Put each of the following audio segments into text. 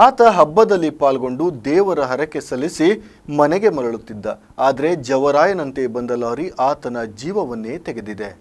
ಆತ ಹಬ್ಬದಲ್ಲಿ ಪಾಲ್ಗೊಂಡು ದೇವರ ಹರಕೆ ಸಲ್ಲಿಸಿ ಮನೆಗೆ ಮರಳುತ್ತಿದ್ದ. ಆದರೆ ಜವರಾಯನಂತೆ ಬಂದ ಲಾರಿ ಆತನ ಜೀವವನ್ನೇ ತೆಗೆದಿದೆ.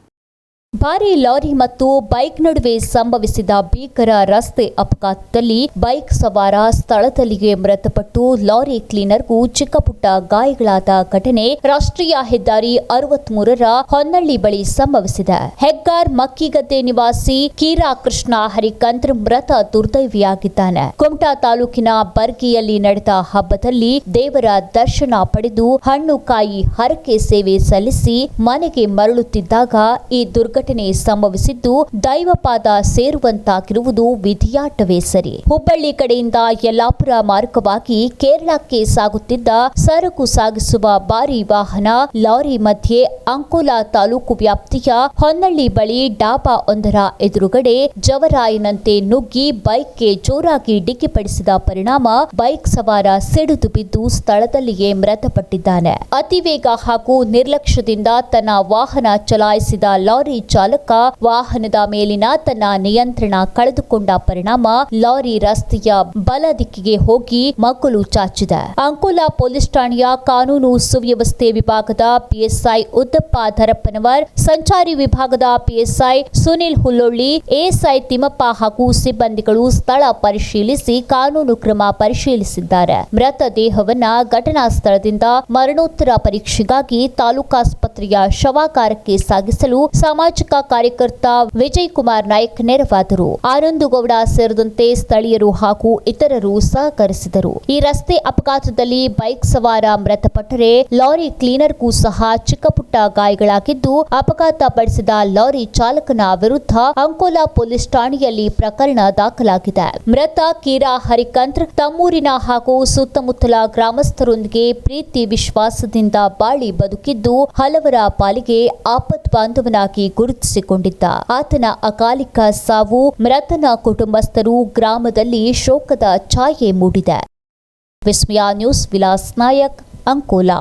ಭಾರೀ ಲಾರಿ ಮತ್ತು ಬೈಕ್ ನಡುವೆ ಸಂಭವಿಸಿದ ಭೀಕರ ರಸ್ತೆ ಅಪಘಾತದಲ್ಲಿ ಬೈಕ್ ಸವಾರ ಸ್ಥಳದಲ್ಲಿಯೇ ಮೃತಪಟ್ಟು ಲಾರಿ ಕ್ಲೀನರ್ಗೂ ಚಿಕ್ಕಪುಟ್ಟ ಗಾಯಗಳಾದ ಘಟನೆ ರಾಷ್ಟ್ರೀಯ ಹೆದ್ದಾರಿ 63ರ ಹೊನ್ನಳ್ಳಿ ಬಳಿ ಸಂಭವಿಸಿದೆ. ಹೆಗ್ಗಾರ್ ಮಕ್ಕಿಗದ್ದೆ ನಿವಾಸಿ ಕೀರಾ ಕೃಷ್ಣ ಹರಿಕಂದ್ರ ಮೃತ ದುರ್ದೈವಿಯಾಗಿದ್ದಾನೆ. ಕುಮಟಾ ತಾಲೂಕಿನ ಬರ್ಗಿಯಲ್ಲಿ ನಡೆದ ಹಬ್ಬದಲ್ಲಿ ದೇವರ ದರ್ಶನ ಪಡೆದು ಹಣ್ಣು ಕಾಯಿ ಹರಕೆ ಸೇವೆ ಸಲ್ಲಿಸಿ ಮನೆಗೆ ಮರಳುತ್ತಿದ್ದಾಗ ಈ ದುರ್ಘಟನೆ ಸಂಭವಿಸಿದ್ದು ದೈವಪಾದ ಸೇರುವಂತಾಗಿರುವುದು ವಿಧಿಯಾಟವೇ ಸರಿ. ಹುಬ್ಬಳ್ಳಿ ಕಡೆಯಿಂದ ಯಲ್ಲಾಪುರ ಮಾರ್ಗವಾಗಿ ಕೇರಳಕ್ಕೆ ಸಾಗುತ್ತಿದ್ದ ಸರಕು ಸಾಗಿಸುವ ಭಾರೀ ವಾಹನ ಲಾರಿ ಮಧ್ಯೆ ಅಂಕೋಲಾ ತಾಲೂಕು ವ್ಯಾಪ್ತಿಯ ಹೊನ್ನಳ್ಳಿ ಬಳಿ ಡಾಬಾ ಒಂದರ ಎದುರುಗಡೆ ಜವರಾಯನಂತೆ ನುಗ್ಗಿ ಬೈಕ್ಗೆ ಜೋರಾಗಿ ಡಿಕ್ಕಿಪಡಿಸಿದ ಪರಿಣಾಮ ಬೈಕ್ ಸವಾರ ಸಿಡಿದು ಬಿದ್ದು ಸ್ಥಳದಲ್ಲಿಯೇ ಮೃತಪಟ್ಟಿದ್ದಾನೆ. ಅತಿವೇಗ ಹಾಗೂ ನಿರ್ಲಕ್ಷ್ಯದಿಂದ ತನ್ನ ವಾಹನ ಚಲಾಯಿಸಿದ ಲಾರಿ ಚಾಲಕ ವಾಹನದ ಮೇಲಿನ ತನ್ನ ನಿಯಂತ್ರಣ ಕಳೆದುಕೊಂಡ ಪರಿಣಾಮ ಲಾರಿ ರಸ್ತೆಯ ಬಲ ದಿಕ್ಕಿಗೆ ಹೋಗಿ ಮಗ್ಗುಲು ಚಾಚಿದೆ. ಅಂಕೋಲಾ ಪೊಲೀಸ್ ಠಾಣೆಯ ಕಾನೂನು ಸುವ್ಯವಸ್ಥೆ ವಿಭಾಗದ ಪಿಎಸ್ಐ ಉದ್ದಪ್ಪ ಧರಪ್ಪನವರ್, ಸಂಚಾರಿ ವಿಭಾಗದ ಪಿಎಸ್ಐ ಸುನಿಲ್ ಹುಲ್ಲೊಳ್ಳಿ, ಎಎಸ್ಐ ತಿಮ್ಮಪ್ಪ ಹಾಗೂ ಸಿಬ್ಬಂದಿಗಳು ಸ್ಥಳ ಪರಿಶೀಲಿಸಿ ಕಾನೂನು ಕ್ರಮ ಪರಿಶೀಲಿಸಿದ್ದಾರೆ. ಮೃತ ದೇಹವನ್ನ ಘಟನಾ ಸ್ಥಳದಿಂದ ಮರಣೋತ್ತರ ಪರೀಕ್ಷೆಗಾಗಿ ತಾಲೂಕಾಸ್ಪತ್ರೆಯ ಶವಾಗಾರಕ್ಕೆ ಸಾಗಿಸಲು ಸಾಮಾಜಿಕ ಕಾರ್ಯಕರ್ತ ವಿಜಯ್ ಕುಮಾರ್ ನಾಯ್ಕ್ ನೆರವಾದರು. ಆನಂದಗೌಡ ಸೇರಿದಂತೆ ಸ್ಥಳೀಯರು ಹಾಗೂ ಇತರರು ಸಹಕರಿಸಿದರು. ಈ ರಸ್ತೆ ಅಪಘಾತದಲ್ಲಿ ಬೈಕ್ ಸವಾರ ಮೃತಪಟ್ಟರೆ ಲಾರಿ ಕ್ಲೀನರ್ಗೂ ಸಹ ಚಿಕ್ಕಪುಟ್ಟ ಗಾಯಗಳಾಗಿದ್ದು, ಅಪಘಾತ ಪಡಿಸಿದ ಲಾರಿ ಚಾಲಕನ ವಿರುದ್ಧ ಅಂಕೋಲಾ ಪೊಲೀಸ್ ಠಾಣೆಯಲ್ಲಿ ಪ್ರಕರಣ ದಾಖಲಾಗಿದೆ. ಮೃತ ಕೀರಾ ಹರಿಕಂದ್ರ ತಮ್ಮೂರಿನ ಹಾಗೂ ಸುತ್ತಮುತ್ತಲ ಗ್ರಾಮಸ್ಥರೊಂದಿಗೆ ಪ್ರೀತಿ ವಿಶ್ವಾಸದಿಂದ ಬಾಳಿ ಬದುಕಿದ್ದು, ಹಲವರ ಪಾಲಿಗೆ ಆಪತ್ ಬಾಂಧವನಾಗಿ ಗುರುತಿಸಿಕೊಂಡಿದ್ದ. ಆತನ ಅಕಾಲಿಕ ಸಾವು ಮೃತನ ಕುಟುಂಬಸ್ಥರು ಗ್ರಾಮದಲ್ಲಿ ಶೋಕದ ಛಾಯೆ ಮೂಡಿದೆ. ವಿಸ್ಮಯ ನ್ಯೂಸ್, ವಿಲಾಸ್ ನಾಯಕ್, ಅಂಕೋಲಾ.